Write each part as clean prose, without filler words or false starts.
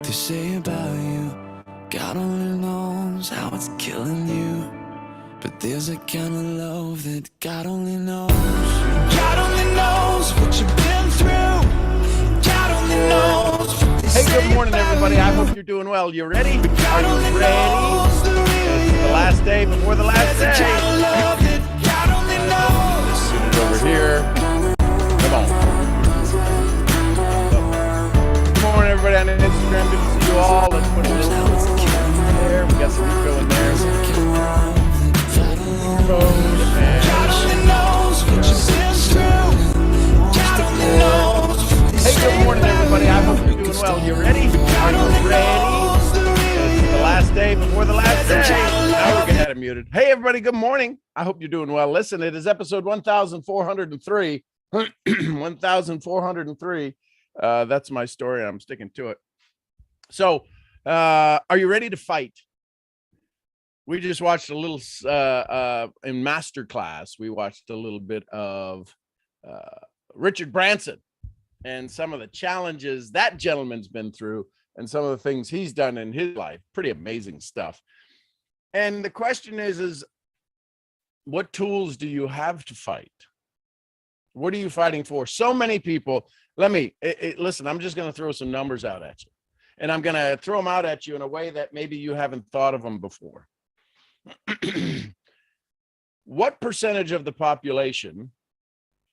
they say about you, God only knows how it's killing you. But there's a kind of love that God only knows. God only knows what you've been through. God only knows what they Hey, say good morning, about everybody. you. I hope you're doing well. You ready? But God Are only you ready? knows the real It's the you. last day before the last There's a kind day. of love that God only knows. Get it over here. Come on. Good morning, everybody on Instagram. Good to see you all. Let's put a little there. We got some info in there. God only knows what you've been through. God only knows what they Hey, say good morning, about everybody. I you. hope you're doing well. You ready? Are you ready? It's the last day before the last day. Now we're getting muted. Hey, everybody. Good morning. I hope you're doing well. Listen, it is episode 1403. 1403. That's my story. I'm sticking to it. So, are you ready to fight? We just watched a little in masterclass. We watched a little bit of Richard Branson and some of the challenges that gentleman's been through and some of the things he's done in his life. Pretty amazing stuff. And the question is what tools do you have to fight? What are you fighting for? So many people. Listen, I'm just going to throw some numbers out at you. And I'm going to throw them out at you in a way that maybe you haven't thought of them before. What percentage of the population,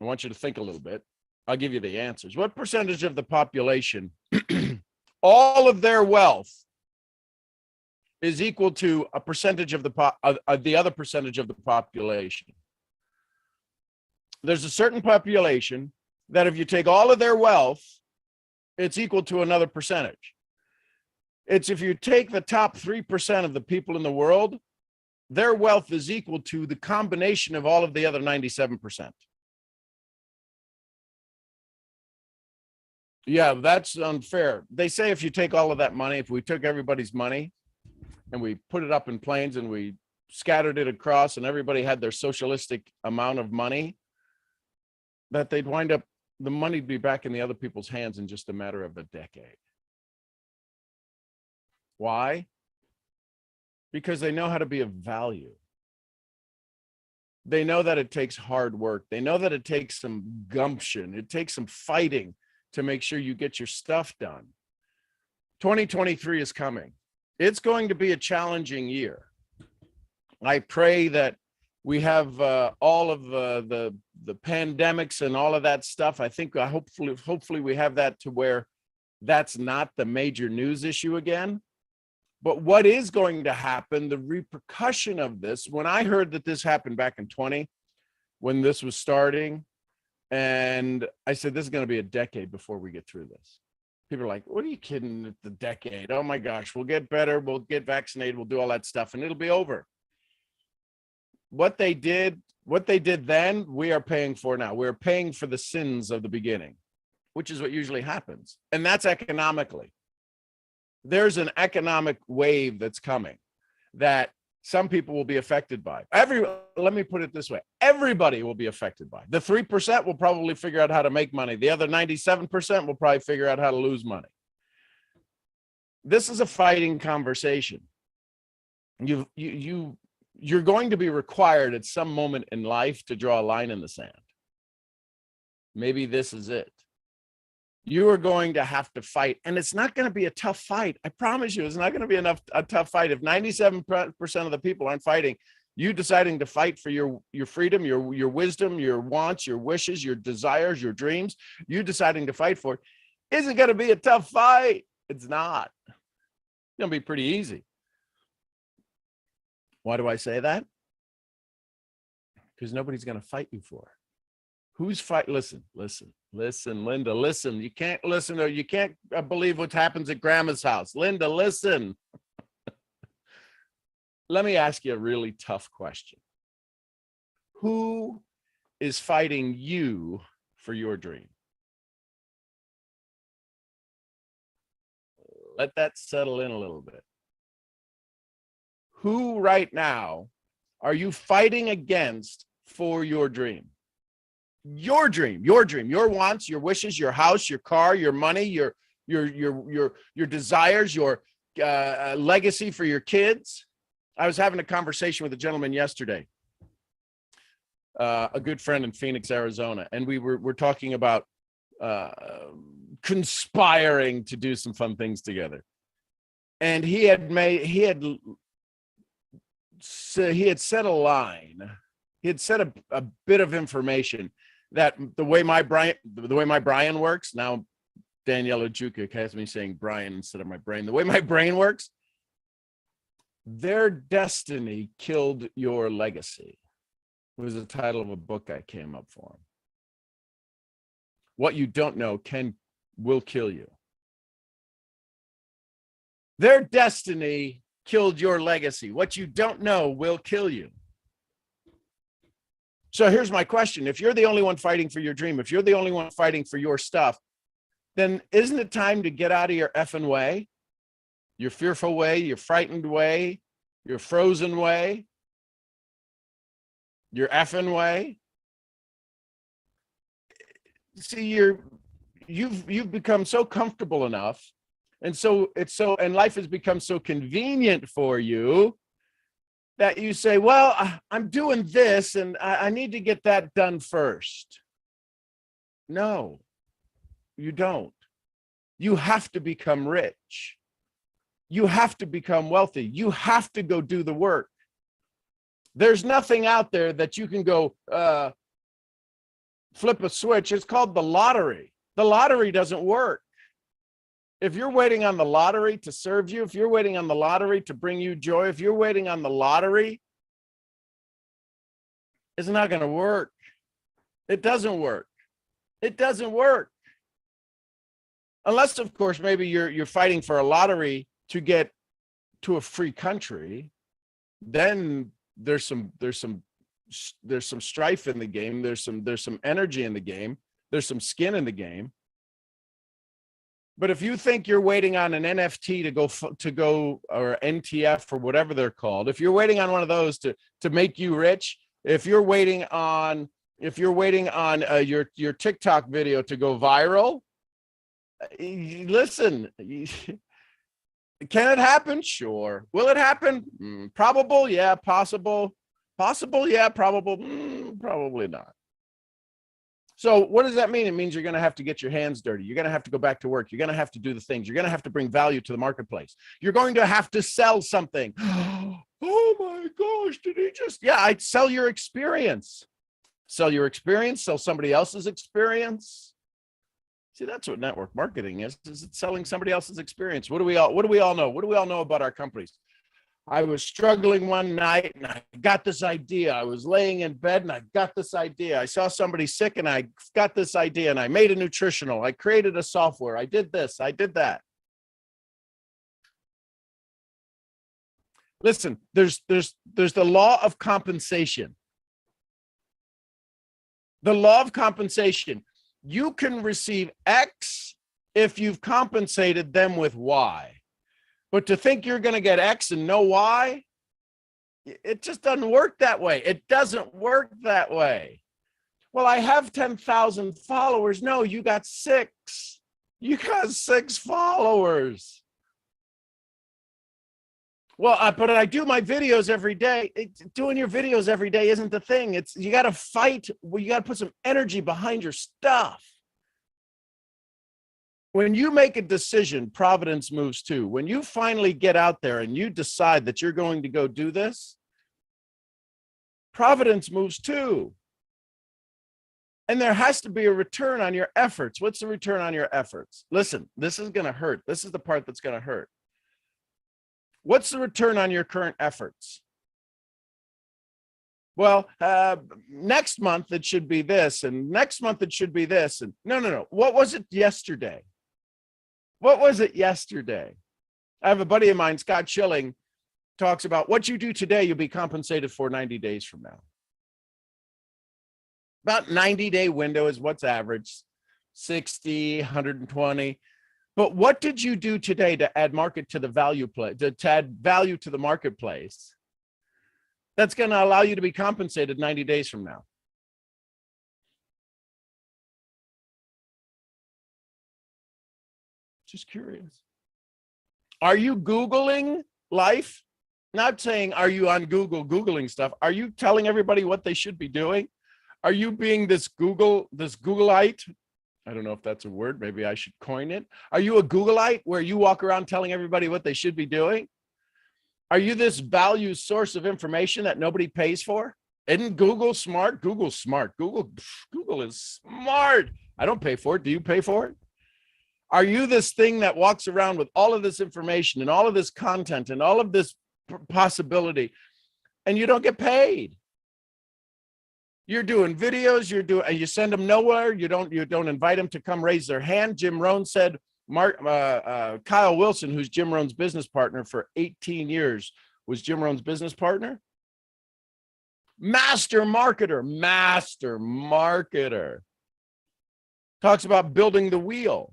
I want you to think a little bit. I'll give you the answers. What percentage of the population, all of their wealth is equal to a percentage of the other percentage of the population? There's a certain population that if you take all of their wealth, it's equal to another percentage. It's if you take the top 3% of the people in the world, their wealth is equal to the combination of all of the other 97%. Yeah, that's unfair. They say if you take all of that money, if we took everybody's money and we put it up in planes and we scattered it across and everybody had their socialistic amount of money, that they'd wind up, the money would be back in the other people's hands in just a matter of a decade. Why? Because they know how to be of value. They know that it takes hard work. They know that it takes some gumption. It takes some fighting to make sure you get your stuff done. 2023 is coming. It's going to be a challenging year. I pray that we have all of the pandemics and all of that stuff. I think hopefully we have that to where that's not the major news issue again. But what is going to happen, the repercussion of this, when I heard that this happened back in 20, when this was starting, and I said, this is going to be a decade before we get through this. People are like, what are you kidding? The decade? Oh my gosh, we'll get better. We'll get vaccinated. We'll do all that stuff and it'll be over. What they did then, we are paying for now. We're paying for the sins of the beginning, which is what usually happens. And that's economically. There's an economic wave that's coming that some people will be affected by. Let me put it this way. Everybody will be affected by. The 3% will probably figure out how to make money. The other 97% will probably figure out how to lose money. This is a fighting conversation. You're going to be required at some moment in life to draw a line in the sand. Maybe this is it. You are going to have to fight, and it's not going to be a tough fight. I promise you, it's not going to be a tough fight. If 97% of the people aren't fighting, you deciding to fight for your freedom, your wisdom, your wants, your wishes, your desires, your dreams, you deciding to fight for it, isn't going to be a tough fight. It's not. It's going to be pretty easy. Why do I say that? Because nobody's going to fight you for it. Who's fight? Listen, Linda, listen. You can't listen or you can't believe what happens at grandma's house. Linda, listen. Let me ask you a really tough question. Who is fighting you for your dream? Let that settle in a little bit. Who right now are you fighting against for your dream? Your dream, your wants, your wishes, your house, your car, your money, your your desires, your legacy for your kids. I was having a conversation with a gentleman yesterday, a good friend in Phoenix, Arizona, and we're talking about conspiring to do some fun things together. And he had said a line. He had said a bit of information that the way my Brian works now. Danielle Ojuka has me saying Brian instead of my brain. The way my brain works, their destiny killed your legacy. It was the title of a book I came up for him. What you don't know will kill you. Their destiny killed your legacy. What you don't know will kill you. So here's my question. If you're the only one fighting for your dream, if you're the only one fighting for your stuff, then isn't it time to get out of your effing way? Your fearful way, your frightened way, your frozen way, your effing way. See, you've become so comfortable enough, and life has become so convenient for you that you say, well, I'm doing this and I need to get that done first. No, you don't. You have to become rich. You have to become wealthy. You have to go do the work. There's nothing out there that you can go flip a switch. It's called the lottery. The lottery doesn't work. If you're waiting on the lottery to serve you, if you're waiting on the lottery to bring you joy, if you're waiting on the lottery, it's not going to work. It doesn't work. It doesn't work. Unless, of course, maybe you're fighting for a lottery to get to a free country, then there's some strife in the game. There's some energy in the game. There's some skin in the game. But if you think you're waiting on an NFT to go or NTF or whatever they're called, if you're waiting on one of those to make you rich, if you're waiting on your TikTok video to go viral, listen, can it happen? Sure. Will it happen? Probable. Yeah. Possible. Possible. Yeah. Probable. Probably not. So what does that mean? It means you're going to have to get your hands dirty. You're going to have to go back to work. You're going to have to do the things. You're going to have to bring value to the marketplace. You're going to have to sell something. Oh my gosh, did he just? Yeah, I'd sell your experience. Sell your experience, sell somebody else's experience. See, that's what network marketing is it selling somebody else's experience? What do we all know? What do we all know about our companies? I was struggling one night and I got this idea. I was laying in bed and I got this idea. I saw somebody sick and I got this idea and I made a nutritional. I created a software. I did this. I did that. Listen, there's the law of compensation. The law of compensation. You can receive X if you've compensated them with Y. But to think you're going to get X and no Y, it just doesn't work that way. It doesn't work that way. Well, I have 10,000 followers. No, you got 6. You got 6 followers. Well, but I do my videos every day. Doing your videos every day isn't the thing. You got to fight. You got to put some energy behind your stuff. When you make a decision, Providence moves too. When you finally get out there and you decide that you're going to go do this, Providence moves too. And there has to be a return on your efforts. What's the return on your efforts? Listen, this is going to hurt. This is the part that's going to hurt. What's the return on your current efforts? Well, next month it should be this, and next month it should be this. And no. What was it yesterday? What was it yesterday? I have a buddy of mine, Scott Schilling, talks about what you do today, you'll be compensated for 90 days from now. About 90-day window is what's average, 60, 120. But what did you do today to add market to the value play, to add value to the marketplace? That's going to allow you to be compensated 90 days from now. Just curious. Are you Googling life? Not saying, are you on Google Googling stuff? Are you telling everybody what they should be doing? Are you being this Googleite? I don't know if that's a word. Maybe I should coin it. Are you a Googleite where you walk around telling everybody what they should be doing? Are you this value source of information that nobody pays for? Isn't Google smart? Google's smart. Google is smart. I don't pay for it. Do you pay for it? Are you this thing that walks around with all of this information and all of this content and all of this possibility and you don't get paid? You're doing videos, and you send them nowhere. You don't invite them to come raise their hand. Jim Rohn said, Kyle Wilson, who's Jim Rohn's business partner for 18 years, was Jim Rohn's business partner. Master marketer. Talks about building the wheel.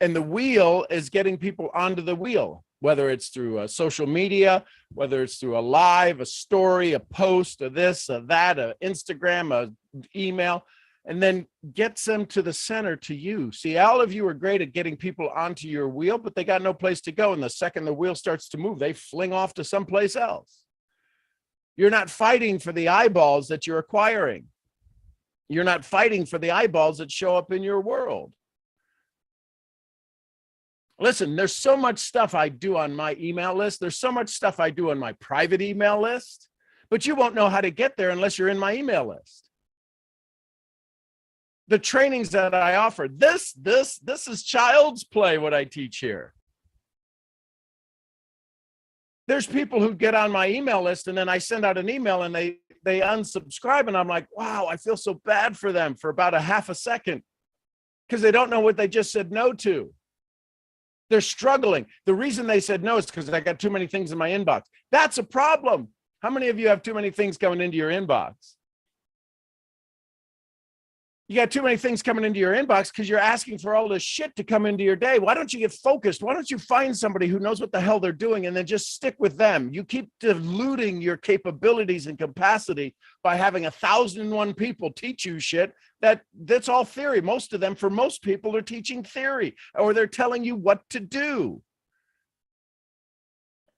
And the wheel is getting people onto the wheel, whether it's through social media, whether it's through a live, a story, a post, a this, a that, a Instagram, a email, and then gets them to the center, to you. See, all of you are great at getting people onto your wheel, but they got no place to go. And the second the wheel starts to move, they fling off to someplace else. You're not fighting for the eyeballs that you're acquiring. You're not fighting for the eyeballs that show up in your world. Listen, there's so much stuff I do on my email list. There's so much stuff I do on my private email list, but you won't know how to get there unless you're in my email list. The trainings that I offer, this is child's play, what I teach here. There's people who get on my email list and then I send out an email and they unsubscribe and I'm like, wow, I feel so bad for them for about a half a second because they don't know what they just said no to. They're struggling. The reason they said no is because I got too many things in my inbox. That's a problem. How many of you have too many things coming into your inbox? You got too many things coming into your inbox because you're asking for all this shit to come into your day. Why don't you get focused? Why don't you find somebody who knows what the hell they're doing and then just stick with them? You keep diluting your capabilities and capacity by having 1,001 people teach you shit that's all theory. Most of them, for most people, are teaching theory or they're telling you what to do.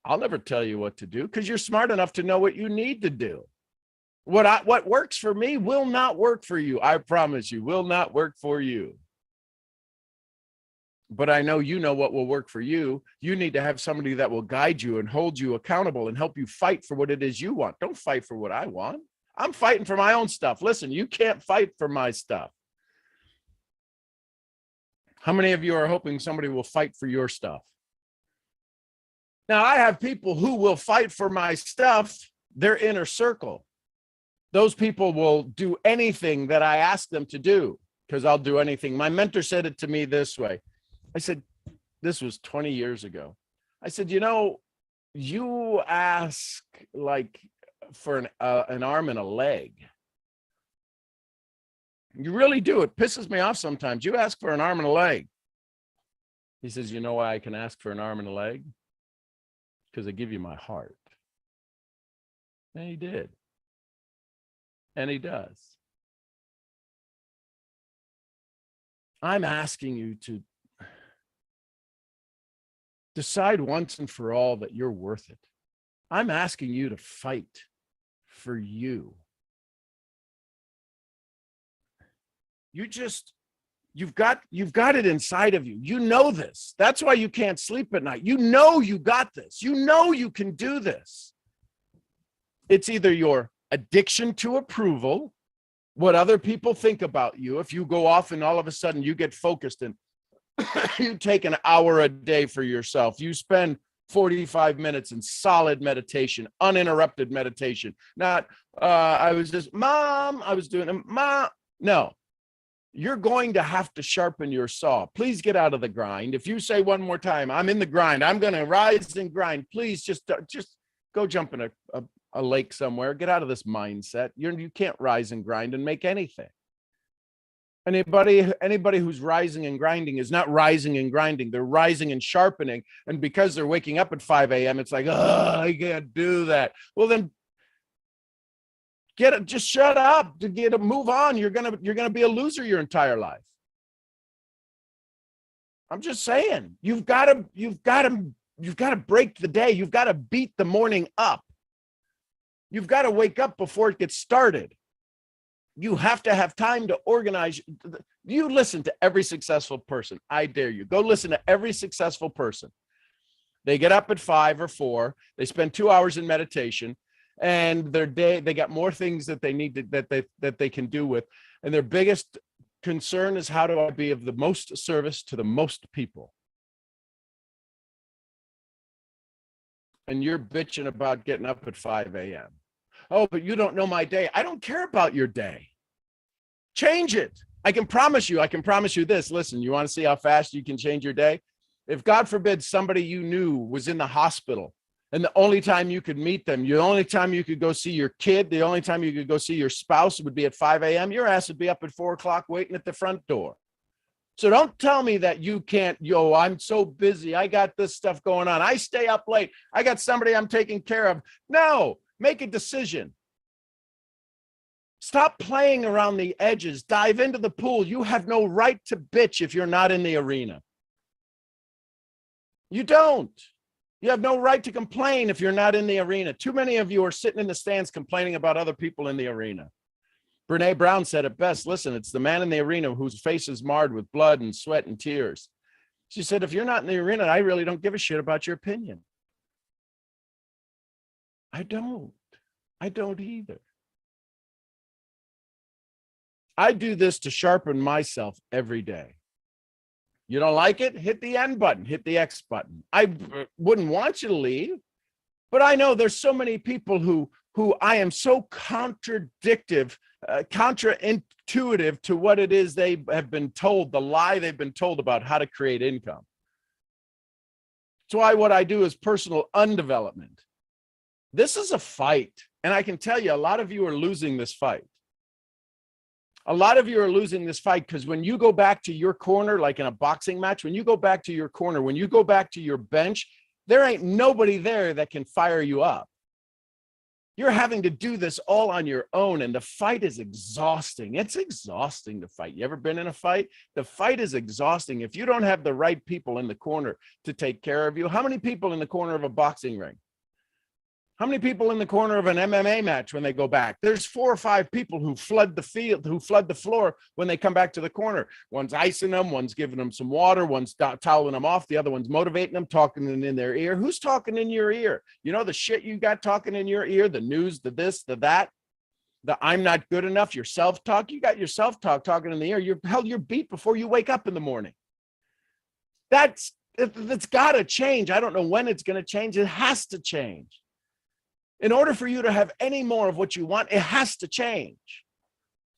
I'll never tell you what to do because you're smart enough to know what you need to do. What works for me will not work for you. I promise you, will not work for you. But I know you know what will work for you. You need to have somebody that will guide you and hold you accountable and help you fight for what it is you want. Don't fight for what I want. I'm fighting for my own stuff. Listen, you can't fight for my stuff. How many of you are hoping somebody will fight for your stuff? Now, I have people who will fight for my stuff, their inner circle. Those people will do anything that I ask them to do because I'll do anything. My mentor said it to me this way. I said, this was 20 years ago. I said, you ask like for an arm and a leg. You really do. It pisses me off sometimes. You ask for an arm and a leg. He says, you know why I can ask for an arm and a leg? Because I give you my heart. And he did. And he does. I'm asking you to decide once and for all that you're worth it. I'm asking you to fight for you. You've got it inside of you. You know this. That's why you can't sleep at night. You know you got this. You know you can do this. It's either your addiction to approval, what other people think about you. If you go off and all of a sudden you get focused and you take an hour a day for yourself, you spend 45 minutes in solid meditation, uninterrupted meditation. Not, No, you're going to have to sharpen your saw. Please get out of the grind. If you say one more time, I'm in the grind, I'm going to rise and grind, please just go jump in a lake somewhere. Get out of this mindset. You can't rise and grind and make anything. Anybody who's rising and grinding is not rising and grinding. They're rising and sharpening. And because they're waking up at 5 a.m., it's like, oh, I can't do that. Well, then just shut up move on. You're gonna be a loser your entire life. I'm just saying, you've got to break the day. You've got to beat the morning up. You've got to wake up before it gets started. You have to have time to organize. You listen to every successful person. I dare you. Go listen to every successful person. They get up at 5 or 4. They spend 2 hours in meditation, and their day, they got more things that they need to, that they can do with. And their biggest concern is, how do I be of the most service to the most people? And you're bitching about getting up at 5 a.m. Oh, but you don't know my day. I don't care about your day. Change it. I can promise you this. Listen, you want to see how fast you can change your day? If God forbid somebody you knew was in the hospital, and the only time you could meet them, the only time you could go see your kid, the only time you could go see your spouse would be at 5 a.m., your ass would be up at 4 o'clock waiting at the front door. So don't tell me that you can't, I'm so busy. I got this stuff going on. I stay up late. I got somebody I'm taking care of. No, make a decision. Stop playing around the edges. Dive into the pool. You have no right to bitch if you're not in the arena. You don't. You have no right to complain if you're not in the arena. Too many of you are sitting in the stands complaining about other people in the arena. Brene Brown said it best. Listen, it's the man in the arena whose face is marred with blood and sweat and tears. She said, if you're not in the arena, I really don't give a shit about your opinion. I don't either. I do this to sharpen myself every day. You don't like it? Hit the N button, hit the X button. I wouldn't want you to leave, but I know there's so many people who I am so counterintuitive to what it is they have been told, the lie they've been told about how to create income. That's why what I do is personal undevelopment. This is a fight, and I can tell you a lot of you are losing this fight. A lot of you are losing this fight because when you go back to your corner, like in a boxing match, when you go back to your corner, when you go back to your bench, there ain't nobody there that can fire you up. You're having to do this all on your own, and the fight is exhausting. It's exhausting to fight. You ever been in a fight? The fight is exhausting. If you don't have the right people in the corner to take care of you, how many people in the corner of a boxing ring? How many people in the corner of an MMA match when they go back? There's 4 or 5 people who flood the field, who flood the floor when they come back to the corner. One's icing them, one's giving them some water, one's toweling them off, the other one's motivating them, talking in their ear. Who's talking in your ear? You know the shit you got talking in your ear, the news, the this, the that, the I'm not good enough, your self-talk. You got your self-talk talking in the ear. You're held your beat before you wake up in the morning. That's got to change. I don't know when it's going to change. It has to change. In order for you to have any more of what you want, it has to change.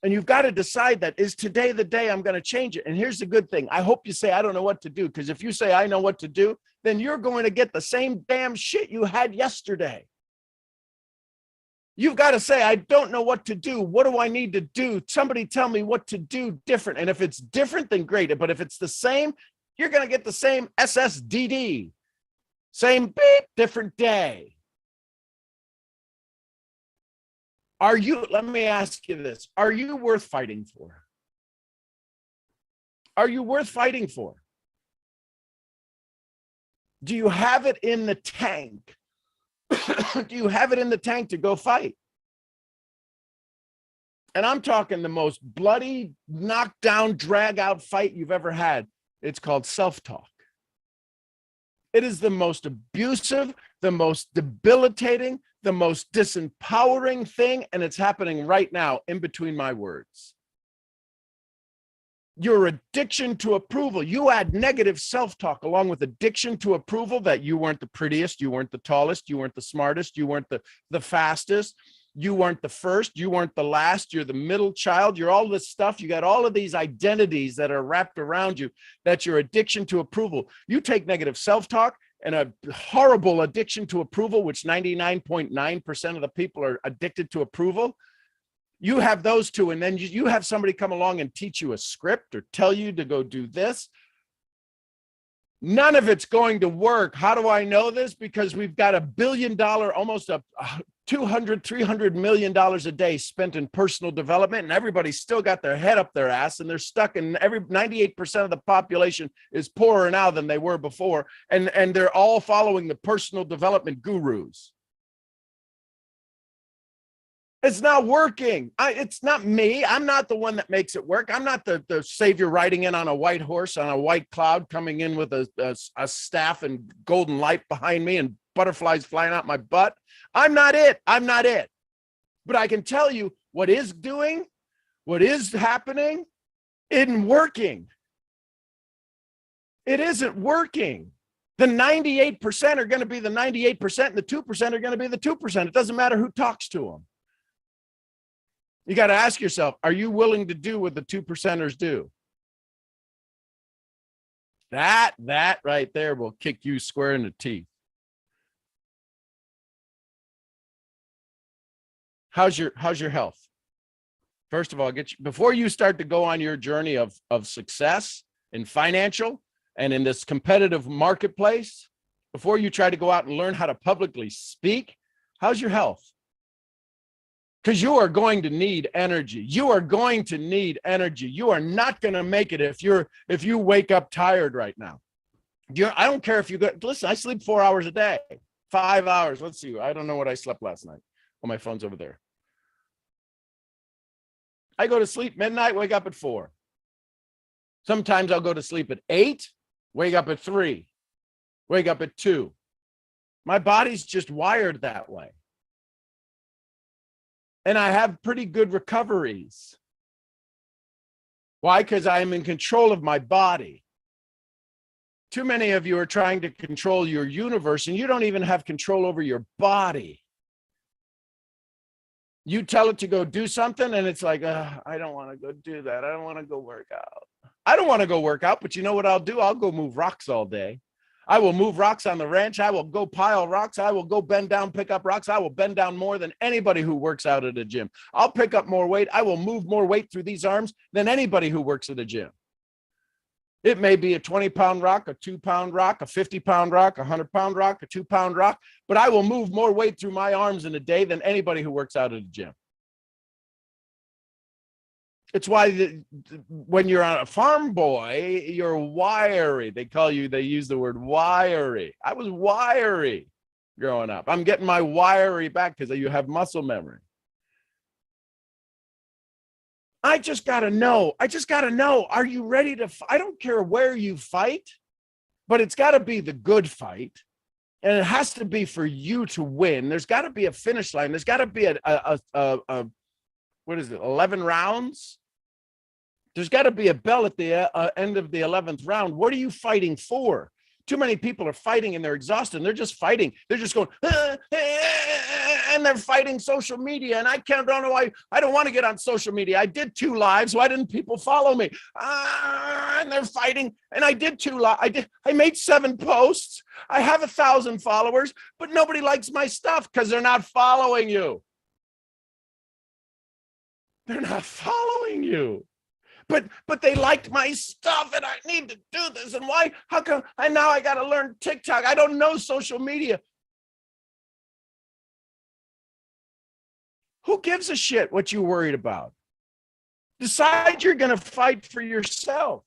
And you've got to decide that, is today the day I'm going to change it? And here's the good thing. I hope you say, I don't know what to do, because if you say, I know what to do, then you're going to get the same damn shit you had yesterday. You've got to say, I don't know what to do. What do I need to do? Somebody tell me what to do different. And if it's different, then great. But if it's the same, you're going to get the same SSDD. Same beep, different day. Let me ask you this. Are you worth fighting for? Are you worth fighting for? Do you have it in the tank? Do you have it in the tank to go fight? And I'm talking the most bloody, knockdown, drag out fight you've ever had. It's called self-talk. It is the most abusive, the most debilitating, the most disempowering thing, and it's happening right now in between my words. Your addiction to approval. You add negative self-talk along with addiction to approval, that you weren't the prettiest, you weren't the tallest, you weren't the smartest, you weren't the fastest, you weren't the first, you weren't the last, you're the middle child, you're all this stuff. You got all of these identities that are wrapped around you. That's your addiction to approval. You take negative self-talk and a horrible addiction to approval, which 99.9% of the people are addicted to approval. You have those two, and then you have somebody come along and teach you a script or tell you to go do this. None of it's going to work. How do I know this? Because we've got $1 billion, almost $200-300 million a day spent in personal development, and everybody's still got their head up their ass, and they're stuck in 98% of the population is poorer now than they were before. And they're all following the personal development gurus. It's not working. It's not me. I'm not the one that makes it work. I'm not the savior riding in on a white horse on a white cloud, coming in with a staff and golden light behind me and butterflies flying out my butt. I'm not it. I'm not it. But I can tell you what is happening, isn't working. It isn't working. The 98% are going to be the 98%, and the 2% are going to be the 2%. It doesn't matter who talks to them. You got to ask yourself, are you willing to do what the 2%ers do? That right there will kick you square in the teeth. How's your health? First of all, before you start to go on your journey of success in financial and in this competitive marketplace, before you try to go out and learn how to publicly speak, how's your health? Because you are going to need energy. You are going to need energy. You are not going to make it if you wake up tired right now. I don't care if you go, listen, I sleep 4 hours a day, 5 hours. Let's see. I don't know what I slept last night. Oh, my phone's over there. I go to sleep midnight, wake up at 4. Sometimes I'll go to sleep at 8, wake up at 3, wake up at 2. My body's just wired that way. And I have pretty good recoveries. Why? Because I am in control of my body. Too many of you are trying to control your universe, and you don't even have control over your body. You tell it to go do something, and it's like, I don't want to go do that. I don't want to go work out. I don't want to go work out, but you know what I'll do? I'll go move rocks all day. I will move rocks on the ranch. I will go pile rocks. I will go bend down, pick up rocks. I will bend down more than anybody who works out at a gym. I'll pick up more weight. I will move more weight through these arms than anybody who works at a gym. It may be a 20-pound rock, a 2-pound rock, a 50-pound rock, a 100-pound rock, a 2-pound rock, but I will move more weight through my arms in a day than anybody who works out at a gym. It's why when you're on a farm boy, you're wiry. They use the word wiry. I was wiry growing up. I'm getting my wiry back because you have muscle memory. I just got to know. Are you ready to I don't care where you fight, but it's got to be the good fight. And it has to be for you to win. There's got to be a finish line. There's got to be a 11 rounds? There's got to be a bell at the end of the 11th round. What are you fighting for? Too many people are fighting and they're exhausted. And they're just fighting. They're just going, and they're fighting social media. And I don't know why. I don't want to get on social media. I did 2 lives. Why didn't people follow me? And they're fighting. And I did 2 lives. I made 7 posts. I have 1,000 followers, but nobody likes my stuff because they're not following you. They're not following you. But they liked my stuff and I need to do this. And why? How come? And now I got to learn TikTok. I don't know social media. Who gives a shit what you're worried about? Decide you're going to fight for yourself.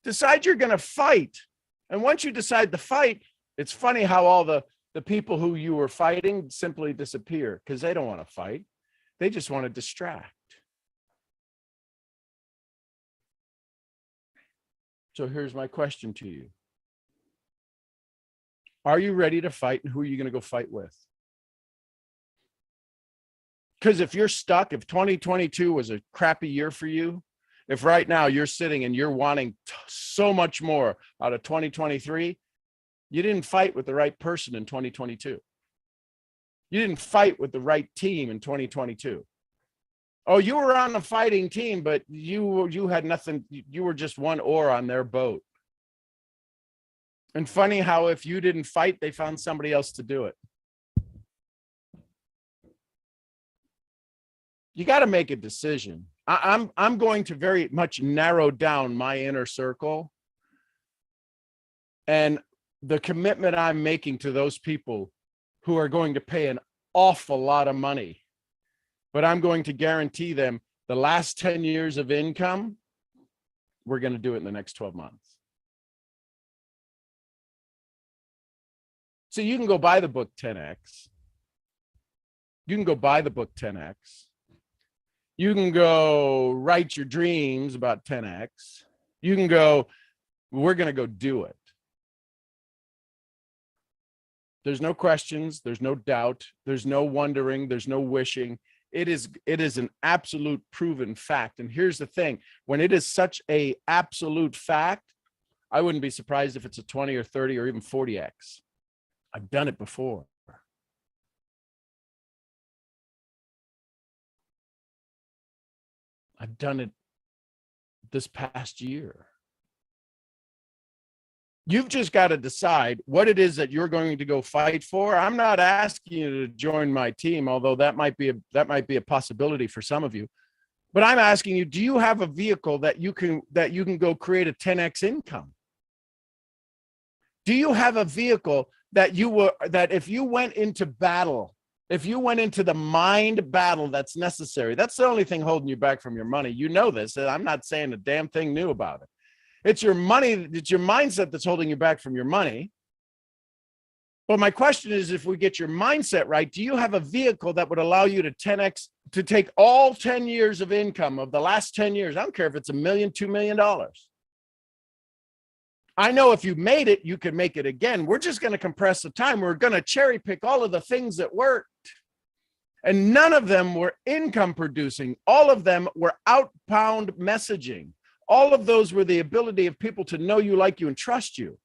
Decide you're going to fight. And once you decide to fight, it's funny how all the people who you were fighting simply disappear because they don't want to fight. They just want to distract. So here's my question to you. Are you ready to fight, and who are you going to go fight with? Because if you're stuck, if 2022 was a crappy year for you, if right now you're sitting and you're wanting so much more out of 2023, you didn't fight with the right person in 2022. You didn't fight with the right team in 2022. Oh, you were on a fighting team, but you had nothing. You were just one oar on their boat. And funny how if you didn't fight, they found somebody else to do it. You got to make a decision. I'm going to very much narrow down my inner circle. And the commitment I'm making to those people who are going to pay an awful lot of money, but I'm going to guarantee them the last 10 years of income, we're going to do it in the next 12 months. So you can go buy the book 10X. You can go buy the book 10X. You can go write your dreams about 10X. You can go, we're going to go do it. There's no questions. There's no doubt. There's no wondering. There's no wishing. It is an absolute proven fact. And here's the thing. When it is such a absolute fact, I wouldn't be surprised if it's a 20 or 30 or even 40X. I've done it before. I've done it this past year. You've just got to decide what it is that you're going to go fight for. I'm not asking you to join my team, although that might be a possibility for some of you. But I'm asking you, do you have a vehicle that you can go create a 10X income? Do you have a vehicle that if you went into battle, if you went into the mind battle that's necessary, that's the only thing holding you back from your money. You know this, and I'm not saying a damn thing new about it. It's your money, it's your mindset that's holding you back from your money. But my question is, if we get your mindset right, do you have a vehicle that would allow you to 10X, to take all 10 years of income of the last 10 years? I don't care if it's $1 million, $2 million. I know if you made it, you can make it again. We're just going to compress the time. We're going to cherry pick all of the things that worked. And none of them were income producing. All of them were outbound messaging. All of those were the ability of people to know you, like you, and trust you.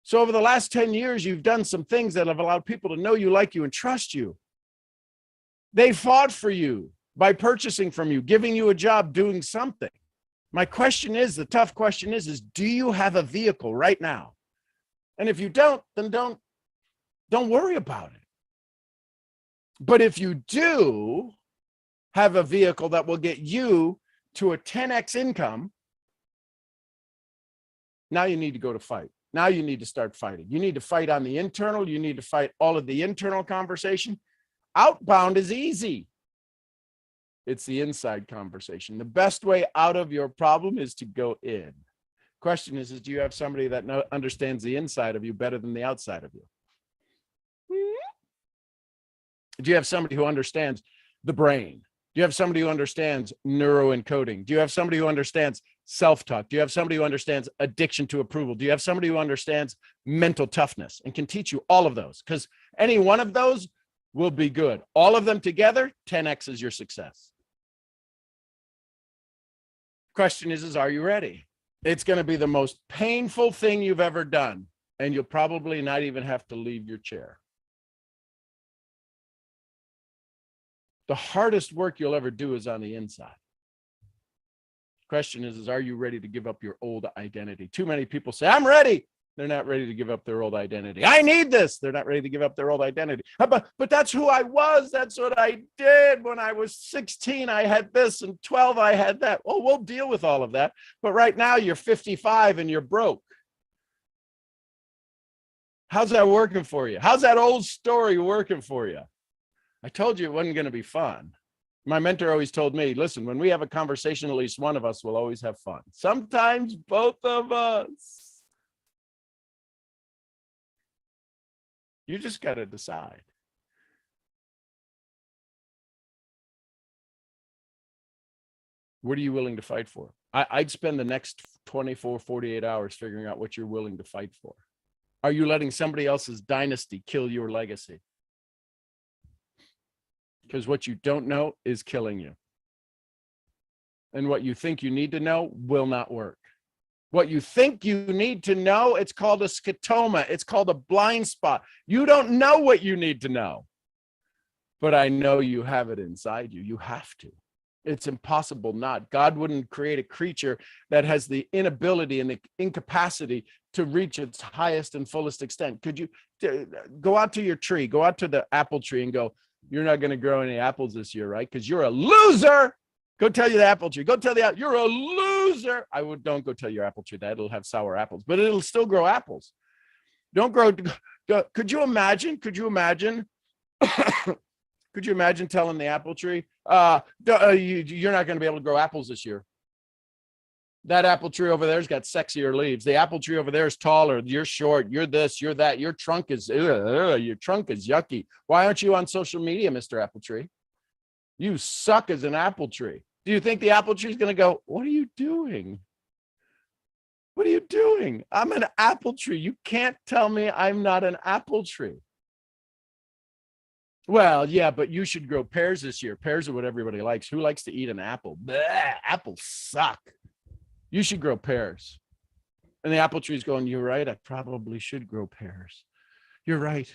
So over the last 10 years, you've done some things that have allowed people to know you, like you, and trust you. They fought for you by purchasing from you, giving you a job, doing something. My question is, the tough question is do you have a vehicle right now? And if you don't, then don't worry about it. But if you do have a vehicle that will get you to a 10X income, now you need to go to fight. Now you need to start fighting. You need to fight on the internal. You need to fight all of the internal conversation. Outbound is easy. It's the inside conversation. The best way out of your problem is to go in. Question is do you have somebody that understands the inside of you better than the outside of you? Do you have somebody who understands the brain? Do you have somebody who understands neuroencoding? Do you have somebody who understands self-talk? Do you have somebody who understands addiction to approval? Do you have somebody who understands mental toughness and can teach you all of those? Because any one of those will be good. All of them together, 10X is your success. Question is are you ready? It's going to be the most painful thing you've ever done, and you'll probably not even have to leave your chair. The hardest work you'll ever do is on the inside. Question is are you ready to give up your old identity? Too many people say, I'm ready. They're not ready to give up their old identity. I need this. They're not ready to give up their old identity. But that's who I was. That's what I did. When I was 16, I had this, and 12, I had that. Well, we'll deal with all of that. But right now you're 55 and you're broke. How's that working for you? How's that old story working for you? I told you it wasn't going to be fun. My mentor always told me, listen, when we have a conversation, at least one of us will always have fun. Sometimes both of us. You just got to decide. What are you willing to fight for? I'd spend the next 24, 48 hours figuring out what you're willing to fight for. Are you letting somebody else's dynasty kill your legacy? Because what you don't know is killing you. And what you think you need to know will not work. What you think you need to know, it's called a scotoma. It's called a blind spot. You don't know what you need to know. But I know you have it inside you. You have to. It's impossible not. God wouldn't create a creature that has the inability and the incapacity to reach its highest and fullest extent. Could you go out to your tree, go out to the apple tree and go, you're not going to grow any apples this year, right? Because you're a loser. Go tell you the apple tree. Go tell the you're a loser. Don't go tell your apple tree that it'll have sour apples, but it'll still grow apples. Don't Could you imagine? Could you imagine? Could you imagine telling the apple tree, you're not going to be able to grow apples this year? That apple tree over there's got sexier leaves. The apple tree over there is taller. You're short. You're this. You're that. Your trunk is yucky. Why aren't you on social media, Mr. Apple Tree? You suck as an apple tree. Do you think the apple tree is going to go, what are you doing? What are you doing? I'm an apple tree. You can't tell me I'm not an apple tree. Well, yeah, but you should grow pears this year. Pears are what everybody likes. Who likes to eat an apple? Bleh, apples suck. You should grow pears. And the apple tree's going, you're right. I probably should grow pears. You're right.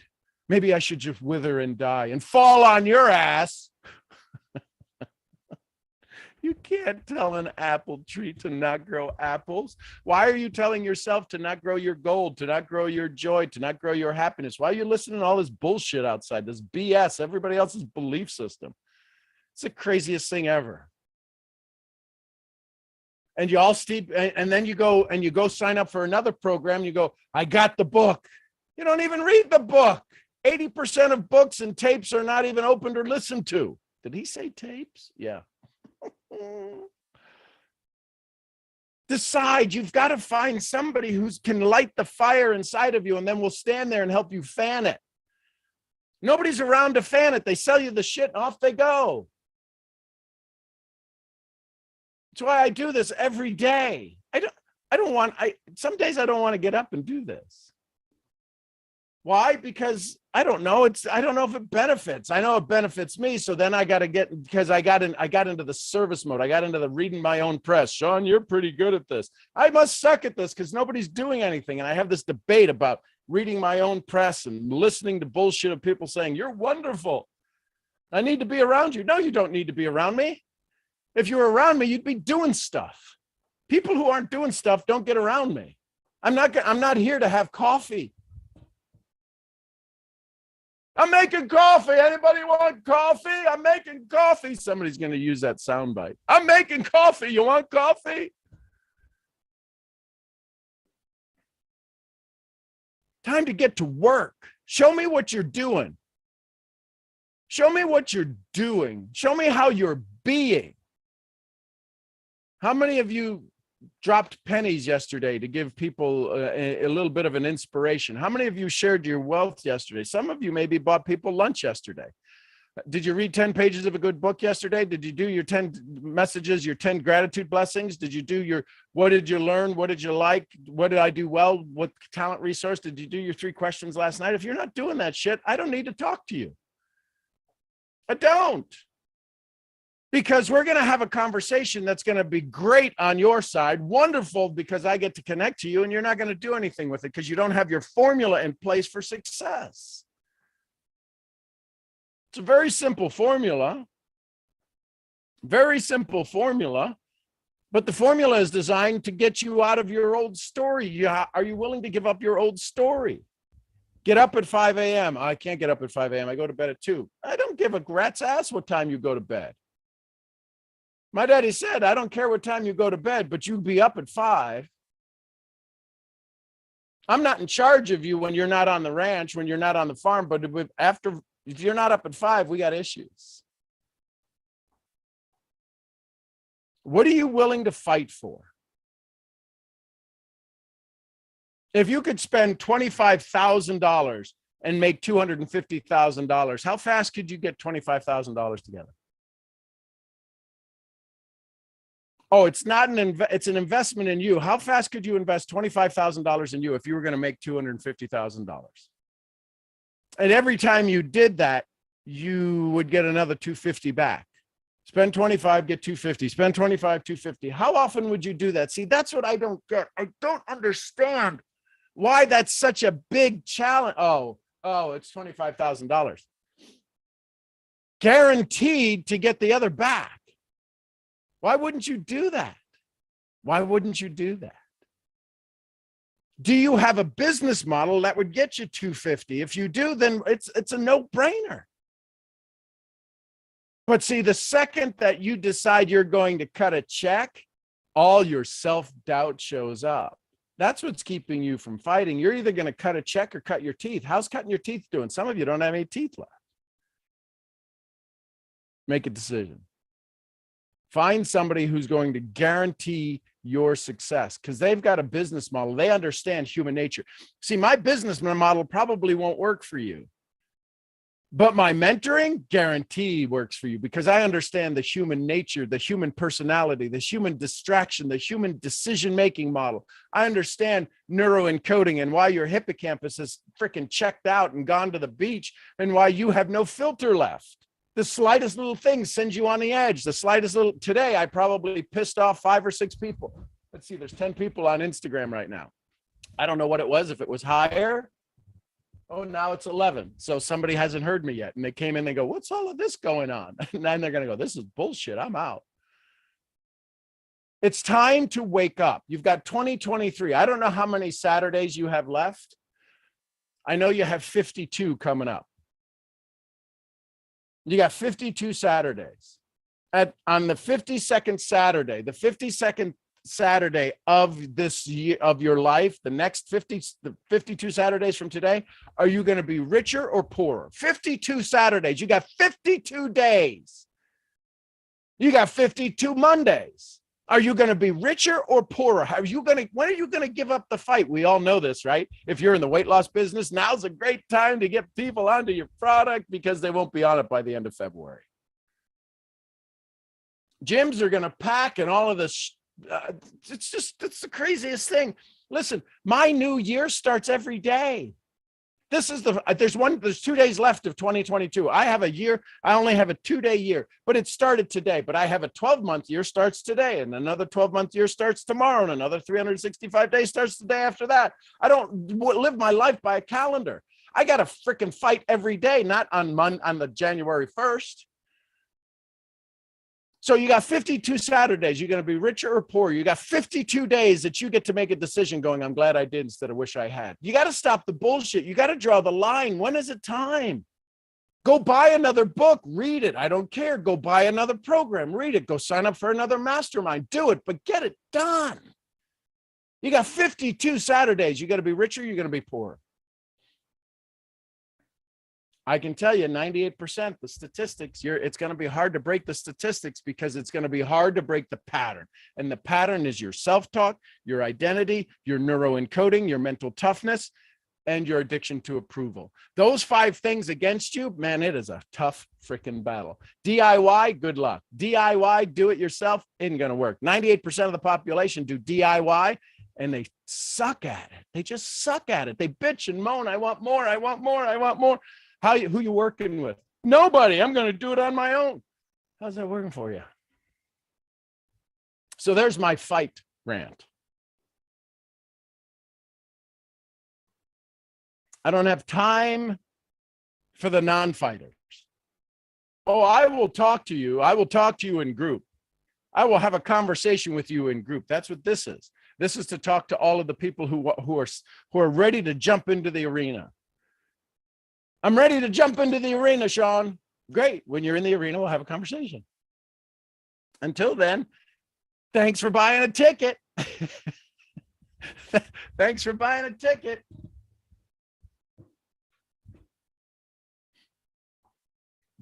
Maybe I should just wither and die and fall on your ass. You can't tell an apple tree to not grow apples. Why are you telling yourself to not grow your gold, to not grow your joy, to not grow your happiness? Why are you listening to all this bullshit outside, this BS, everybody else's belief system? It's the craziest thing ever. And you all steep, and then you go sign up for another program. You go, I got the book. You don't even read the book. 80% of books and tapes are not even opened or listened to. Did he say tapes? Yeah. Decide. You've got to find somebody who can light the fire inside of you, and then we'll stand there and help you fan it. Nobody's around to fan it. They sell you the shit and off they go. That's why I do this every day. Some days I don't want to get up and do this. Why? Because I don't know. I don't know if it benefits. I know it benefits me. So then I got to because I got into the service mode. I got into the reading my own press. Sean, you're pretty good at this. I must suck at this because nobody's doing anything. And I have this debate about reading my own press and listening to bullshit of people saying, you're wonderful. I need to be around you. No, you don't need to be around me. If you were around me, you'd be doing stuff. People who aren't doing stuff don't get around me. I'm not here to have coffee. I'm making coffee. Anybody want coffee? I'm making coffee. Somebody's going to use that soundbite. I'm making coffee. You want coffee? Time to get to work. Show me what you're doing. Show me what you're doing. Show me how you're being. How many of you dropped pennies yesterday to give people a little bit of an inspiration? How many of you shared your wealth yesterday? Some of you maybe bought people lunch yesterday. Did you read 10 pages of a good book yesterday? Did you do your 10 messages, your 10 gratitude blessings? Did you do your, what did you learn? What did you like? What did I do well? What talent resource? Did you do your 3 questions last night? If you're not doing that shit, I don't need to talk to you. I don't. Because we're going to have a conversation that's going to be great on your side, wonderful because I get to connect to you, and you're not going to do anything with it because you don't have your formula in place for success. It's a very simple formula, but the formula is designed to get you out of your old story. Are you willing to give up your old story? Get up at 5 a.m. I can't get up at 5 a.m. I go to bed at 2. I don't give a rat's ass what time you go to bed. My daddy said, I don't care what time you go to bed, but you be up at 5. I'm not in charge of you when you're not on the ranch, when you're not on the farm, but if you're not up at 5, we got issues. What are you willing to fight for? If you could spend $25,000 and make $250,000, how fast could you get $25,000 together? Oh, it's not it's an investment in you. How fast could you invest $25,000 in you if you were going to make $250,000? And every time you did that, you would get another $250 back. Spend 25, get 250. Spend 25, 250. How often would you do that? See, that's what I don't get. I don't understand why that's such a big challenge. Oh, it's $25,000. Guaranteed to get the other back. Why wouldn't you do that? Why wouldn't you do that? Do you have a business model that would get you 250? If you do, then it's a no-brainer. But see, the second that you decide you're going to cut a check, all your self-doubt shows up. That's what's keeping you from fighting. You're either going to cut a check or cut your teeth. How's cutting your teeth doing? Some of you don't have any teeth left. Make a decision. Find somebody who's going to guarantee your success because they've got a business model. They understand human nature. See, my business model probably won't work for you, but my mentoring guarantee works for you because I understand the human nature, the human personality, the human distraction, the human decision-making model. I understand neuroencoding and why your hippocampus is freaking checked out and gone to the beach and why you have no filter left. The slightest little thing sends you on the edge. The slightest little, today, I probably pissed off 5 or 6 people. Let's see, there's 10 people on Instagram right now. I don't know what it was, if it was higher. Oh, now it's 11. So somebody hasn't heard me yet. And they came in, they go, what's all of this going on? And then they're going to go, this is bullshit. I'm out. It's time to wake up. You've got 2023. I don't know how many Saturdays you have left. I know you have 52 coming up. You got 52 Saturdays. On the 52nd Saturday, the 52nd Saturday of this year of your life, the 52 Saturdays from today, are you going to be richer or poorer? 52 Saturdays. You got 52 days. You got 52 Mondays. Are you going to be richer or poorer? When are you going to give up the fight? We all know this, right? If you're in the weight loss business, now's a great time to get people onto your product because they won't be on it by the end of February. Gyms are going to pack and all of this. It's the craziest thing. Listen, my new year starts every day. There's 2 days left of 2022. I have a year. I only have a 2-day year, but it started today. But I have a 12-month year starts today, and another 12-month year starts tomorrow, and another 365 days starts the day after that. I don't live my life by a calendar. I got to freaking fight every day, not on the January 1st. So you got 52 Saturdays. You're going to be richer or poorer. You got 52 days that you get to make a decision going, I'm glad I did instead of wish I had. You got to stop the bullshit. You got to draw the line. When is it time? Go buy another book, read it. I don't care. Go buy another program, read it. Go sign up for another mastermind, do it, but get it done. You got 52 Saturdays. You got to be richer. You're going to be poorer. I can tell you 98%, the statistics, it's going to be hard to break the statistics because it's going to be hard to break the pattern. And the pattern is your self-talk, your identity, your neuroencoding, your mental toughness, and your addiction to approval. Those 5 things against you, man, it is a tough freaking battle. DIY, good luck. DIY, do it yourself, isn't going to work. 98% of the population do DIY and they suck at it. They just suck at it. They bitch and moan. I want more. I want more. I want more. Who you working with? Nobody. I'm going to do it on my own. How's that working for you? So there's my fight rant. I don't have time for the non-fighters. Oh, I will talk to you. I will talk to you in group. I will have a conversation with you in group. That's what this is. This is to talk to all of the people who are ready to jump into the arena. I'm ready to jump into the arena, Sean. Great. When you're in the arena, we'll have a conversation. Until then, thanks for buying a ticket. Thanks for buying a ticket.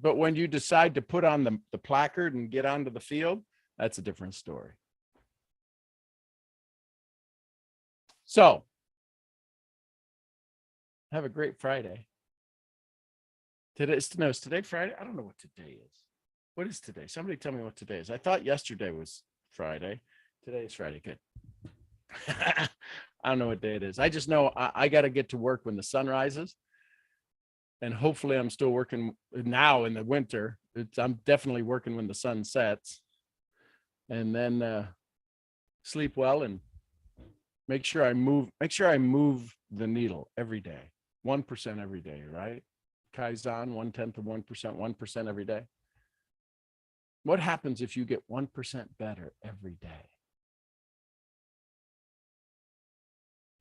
But when you decide to put on the placard and get onto the field, that's a different story. So, have a great Friday. Is today Friday? I don't know what today is. What is today? Somebody tell me what today is. I thought yesterday was Friday. Today is Friday. Good. I don't know what day it is. I just know I got to get to work when the sun rises. And hopefully I'm still working now in the winter. I'm definitely working when the sun sets. And then sleep well and make sure I move the needle every day. 1% every day, right? Kaizen, 1/10 of 1%, 1% every day. What happens if you get 1% better every day?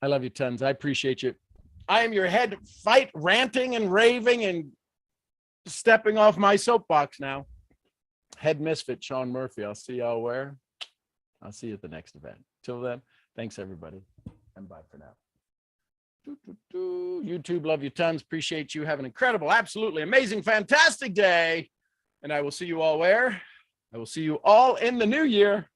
I love you tons. I appreciate you. I am your head fight ranting and raving and stepping off my soapbox now. Head misfit Sean Murphy. I'll see y'all where. I'll see you at the next event. Till then, thanks everybody. and bye for now. YouTube, love you tons. Appreciate you. Have an incredible, absolutely amazing, fantastic day. And I will see you all where? I will see you all in the new year.